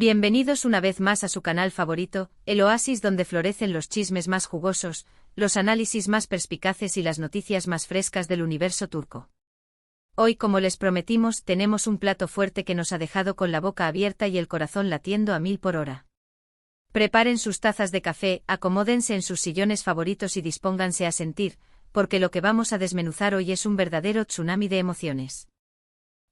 Bienvenidos una vez más a su canal favorito, el oasis donde florecen los chismes más jugosos, los análisis más perspicaces y las noticias más frescas del universo turco. Hoy, como les prometimos, tenemos un plato fuerte que nos ha dejado con la boca abierta y el corazón latiendo a 1000 por hora. Preparen sus tazas de café, acomódense en sus sillones favoritos y dispónganse a sentir, porque lo que vamos a desmenuzar hoy es un verdadero tsunami de emociones.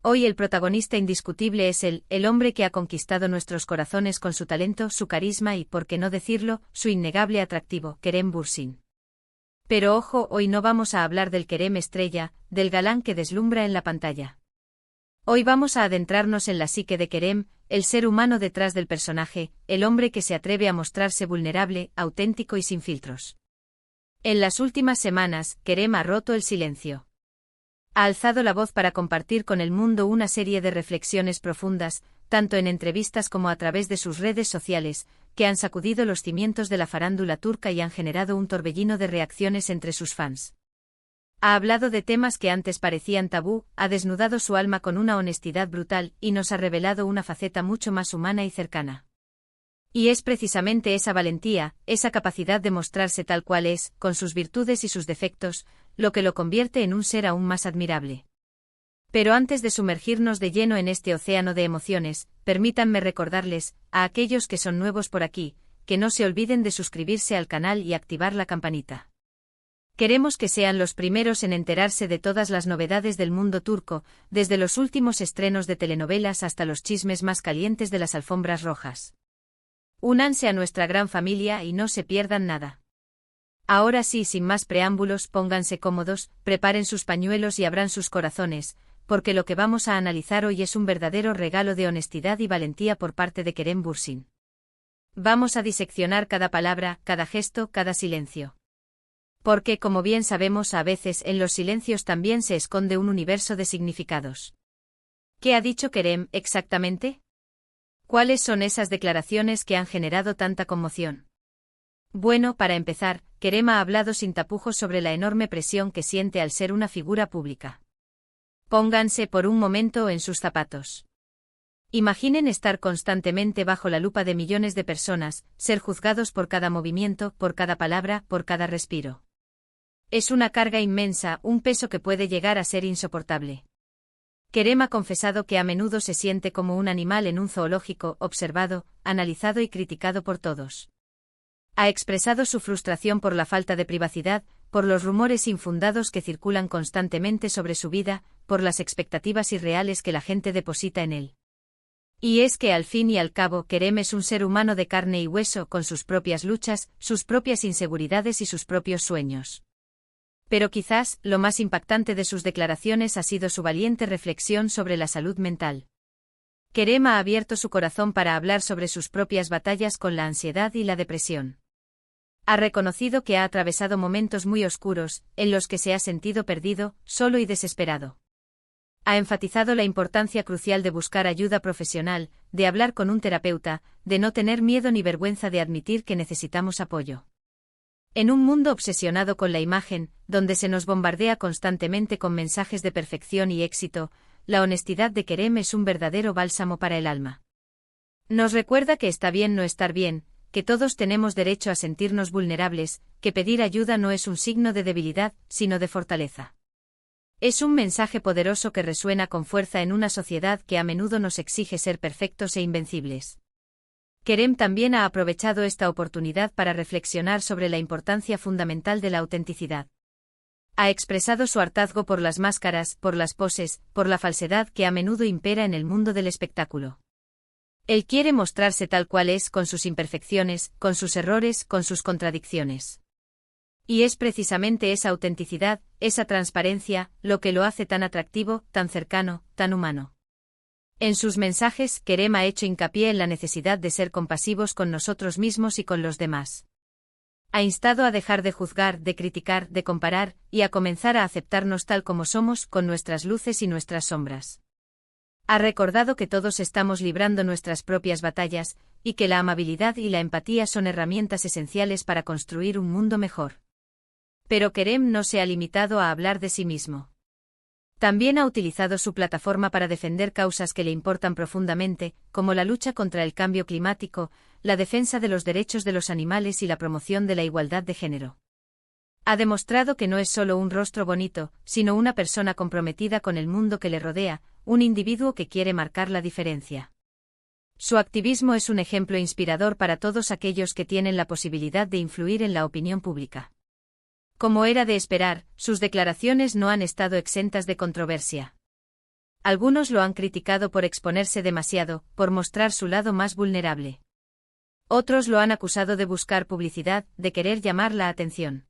Hoy el protagonista indiscutible es el hombre que ha conquistado nuestros corazones con su talento, su carisma y, por qué no decirlo, su innegable atractivo, Kerem Bürsin. Pero ojo, hoy no vamos a hablar del Kerem estrella, del galán que deslumbra en la pantalla. Hoy vamos a adentrarnos en la psique de Kerem, el ser humano detrás del personaje, el hombre que se atreve a mostrarse vulnerable, auténtico y sin filtros. En las últimas semanas, Kerem ha roto el silencio. Ha alzado la voz para compartir con el mundo una serie de reflexiones profundas, tanto en entrevistas como a través de sus redes sociales, que han sacudido los cimientos de la farándula turca y han generado un torbellino de reacciones entre sus fans. Ha hablado de temas que antes parecían tabú, ha desnudado su alma con una honestidad brutal y nos ha revelado una faceta mucho más humana y cercana. Y es precisamente esa valentía, esa capacidad de mostrarse tal cual es, con sus virtudes y sus defectos, lo que lo convierte en un ser aún más admirable. Pero antes de sumergirnos de lleno en este océano de emociones, permítanme recordarles, a aquellos que son nuevos por aquí, que no se olviden de suscribirse al canal y activar la campanita. Queremos que sean los primeros en enterarse de todas las novedades del mundo turco, desde los últimos estrenos de telenovelas hasta los chismes más calientes de las alfombras rojas. Únanse a nuestra gran familia y no se pierdan nada. Ahora sí, sin más preámbulos, pónganse cómodos, preparen sus pañuelos y abran sus corazones, porque lo que vamos a analizar hoy es un verdadero regalo de honestidad y valentía por parte de Kerem Bürsin. Vamos a diseccionar cada palabra, cada gesto, cada silencio. Porque, como bien sabemos, a veces en los silencios también se esconde un universo de significados. ¿Qué ha dicho Kerem exactamente? ¿Cuáles son esas declaraciones que han generado tanta conmoción? Bueno, para empezar, Kerem ha hablado sin tapujos sobre la enorme presión que siente al ser una figura pública. Pónganse por un momento en sus zapatos. Imaginen estar constantemente bajo la lupa de millones de personas, ser juzgados por cada movimiento, por cada palabra, por cada respiro. Es una carga inmensa, un peso que puede llegar a ser insoportable. Kerem ha confesado que a menudo se siente como un animal en un zoológico, observado, analizado y criticado por todos. Ha expresado su frustración por la falta de privacidad, por los rumores infundados que circulan constantemente sobre su vida, por las expectativas irreales que la gente deposita en él. Y es que al fin y al cabo Kerem es un ser humano de carne y hueso con sus propias luchas, sus propias inseguridades y sus propios sueños. Pero quizás, lo más impactante de sus declaraciones ha sido su valiente reflexión sobre la salud mental. Kerem ha abierto su corazón para hablar sobre sus propias batallas con la ansiedad y la depresión. Ha reconocido que ha atravesado momentos muy oscuros, en los que se ha sentido perdido, solo y desesperado. Ha enfatizado la importancia crucial de buscar ayuda profesional, de hablar con un terapeuta, de no tener miedo ni vergüenza de admitir que necesitamos apoyo. En un mundo obsesionado con la imagen, donde se nos bombardea constantemente con mensajes de perfección y éxito, la honestidad de Kerem es un verdadero bálsamo para el alma. Nos recuerda que está bien no estar bien, que todos tenemos derecho a sentirnos vulnerables, que pedir ayuda no es un signo de debilidad, sino de fortaleza. Es un mensaje poderoso que resuena con fuerza en una sociedad que a menudo nos exige ser perfectos e invencibles. Kerem también ha aprovechado esta oportunidad para reflexionar sobre la importancia fundamental de la autenticidad. Ha expresado su hartazgo por las máscaras, por las poses, por la falsedad que a menudo impera en el mundo del espectáculo. Él quiere mostrarse tal cual es, con sus imperfecciones, con sus errores, con sus contradicciones. Y es precisamente esa autenticidad, esa transparencia, lo que lo hace tan atractivo, tan cercano, tan humano. En sus mensajes, Kerem ha hecho hincapié en la necesidad de ser compasivos con nosotros mismos y con los demás. Ha instado a dejar de juzgar, de criticar, de comparar, y a comenzar a aceptarnos tal como somos, con nuestras luces y nuestras sombras. Ha recordado que todos estamos librando nuestras propias batallas, y que la amabilidad y la empatía son herramientas esenciales para construir un mundo mejor. Pero Kerem no se ha limitado a hablar de sí mismo. También ha utilizado su plataforma para defender causas que le importan profundamente, como la lucha contra el cambio climático, la defensa de los derechos de los animales y la promoción de la igualdad de género. Ha demostrado que no es solo un rostro bonito, sino una persona comprometida con el mundo que le rodea, un individuo que quiere marcar la diferencia. Su activismo es un ejemplo inspirador para todos aquellos que tienen la posibilidad de influir en la opinión pública. Como era de esperar, sus declaraciones no han estado exentas de controversia. Algunos lo han criticado por exponerse demasiado, por mostrar su lado más vulnerable. Otros lo han acusado de buscar publicidad, de querer llamar la atención.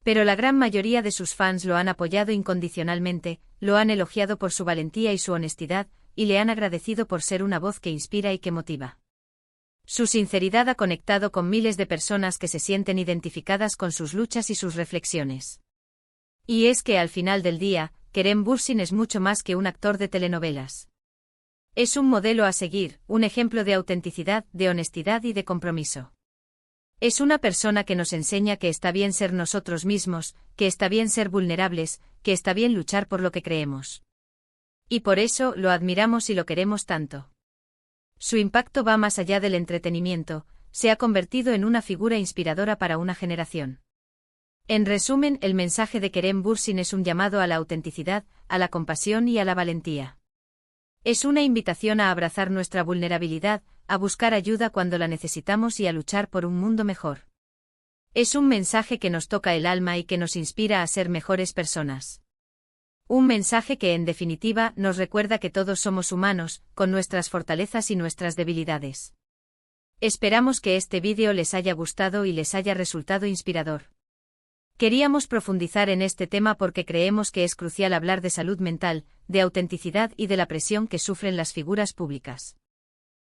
Pero la gran mayoría de sus fans lo han apoyado incondicionalmente, lo han elogiado por su valentía y su honestidad, y le han agradecido por ser una voz que inspira y que motiva. Su sinceridad ha conectado con miles de personas que se sienten identificadas con sus luchas y sus reflexiones. Y es que al final del día, Kerem Bürsin es mucho más que un actor de telenovelas. Es un modelo a seguir, un ejemplo de autenticidad, de honestidad y de compromiso. Es una persona que nos enseña que está bien ser nosotros mismos, que está bien ser vulnerables, que está bien luchar por lo que creemos. Y por eso lo admiramos y lo queremos tanto. Su impacto va más allá del entretenimiento, se ha convertido en una figura inspiradora para una generación. En resumen, el mensaje de Kerem Bürsin es un llamado a la autenticidad, a la compasión y a la valentía. Es una invitación a abrazar nuestra vulnerabilidad, a buscar ayuda cuando la necesitamos y a luchar por un mundo mejor. Es un mensaje que nos toca el alma y que nos inspira a ser mejores personas. Un mensaje que en definitiva nos recuerda que todos somos humanos, con nuestras fortalezas y nuestras debilidades. Esperamos que este vídeo les haya gustado y les haya resultado inspirador. Queríamos profundizar en este tema porque creemos que es crucial hablar de salud mental, de autenticidad y de la presión que sufren las figuras públicas.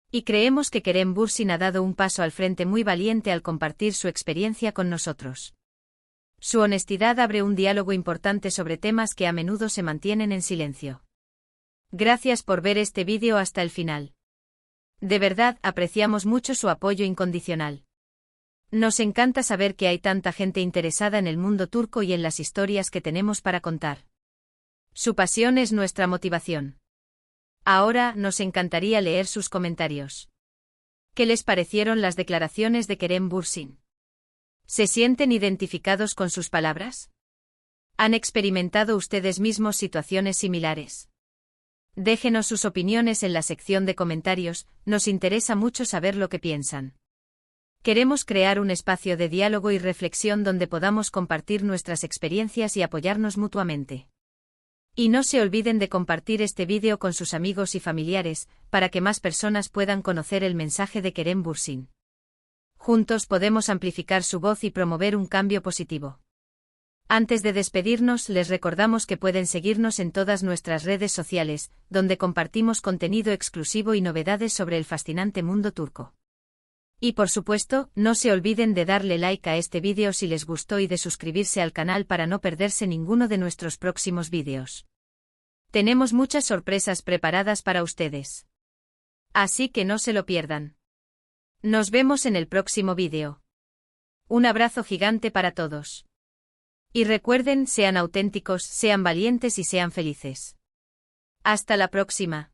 Y creemos que Kerem Bürsin ha dado un paso al frente muy valiente al compartir su experiencia con nosotros. Su honestidad abre un diálogo importante sobre temas que a menudo se mantienen en silencio. Gracias por ver este vídeo hasta el final. De verdad, apreciamos mucho su apoyo incondicional. Nos encanta saber que hay tanta gente interesada en el mundo turco y en las historias que tenemos para contar. Su pasión es nuestra motivación. Ahora nos encantaría leer sus comentarios. ¿Qué les parecieron las declaraciones de Kerem Bürsin? ¿Se sienten identificados con sus palabras? ¿Han experimentado ustedes mismos situaciones similares? Déjenos sus opiniones en la sección de comentarios, nos interesa mucho saber lo que piensan. Queremos crear un espacio de diálogo y reflexión donde podamos compartir nuestras experiencias y apoyarnos mutuamente. Y no se olviden de compartir este vídeo con sus amigos y familiares, para que más personas puedan conocer el mensaje de Kerem Bürsin. Juntos podemos amplificar su voz y promover un cambio positivo. Antes de despedirnos, les recordamos que pueden seguirnos en todas nuestras redes sociales, donde compartimos contenido exclusivo y novedades sobre el fascinante mundo turco. Y por supuesto, no se olviden de darle like a este vídeo si les gustó y de suscribirse al canal para no perderse ninguno de nuestros próximos vídeos. Tenemos muchas sorpresas preparadas para ustedes. Así que no se lo pierdan. Nos vemos en el próximo vídeo. Un abrazo gigante para todos. Y recuerden, sean auténticos, sean valientes y sean felices. Hasta la próxima.